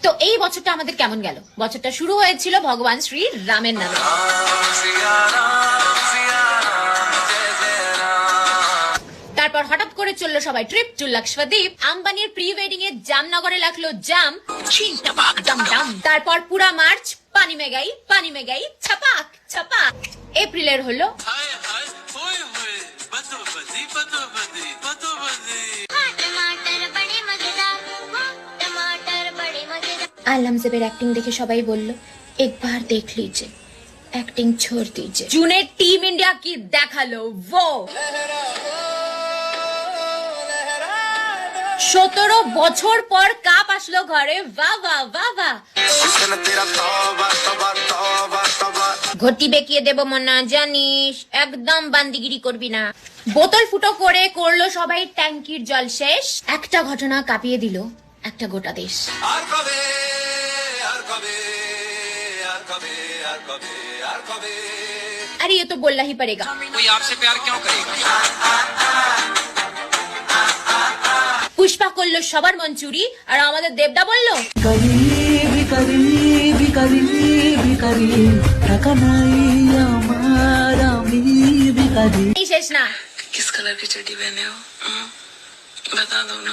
তো এই বছরটা আমাদের কেমন গেল? বছরটা শুরু হয়েছিল ভগবান শ্রী রামের নামে। তারপর হঠাৎ করে চললো সবাই ট্রিপ টু লক্ষদ্বীপ। আম্বানির প্রি ওয়েডিং এ জামনগরে লাগলো জাম। তারপর পুরা মার্চ পানি মেগাই ছাপাক ছাপাক। এপ্রিলের হলো আলম জেবের অ্যাক্টিং দেখে সবাই বলল একবার দেখ লিজে, অ্যাক্টিং ছোড় দিজে। জুনের টিম ইন্ডিয়া কি দেখালো, वो 17 বছর পর কাপ আসলো ঘরে। বাহ বাহ বাহ বাহ। ঘটি বেঁকিয়ে দেব মনা, জানিস একদম বান্দিগিরি করবি না। বোতল ফুটো করে করলো সবাই ট্যাঙ্কির জল শেষ। একটা ঘটনা কাঁপিয়ে দিল একটা গোটা দেশ। अरे ये तो बोलना ही पड़ेगा। कोई आपसे प्यार क्यों करेगा? পুষ্পা করলো সবার মন চুরি, আর আমাদের দেবদা বলল শেষ না। किस कलर की चड्डी पहने हो? बता दो ना।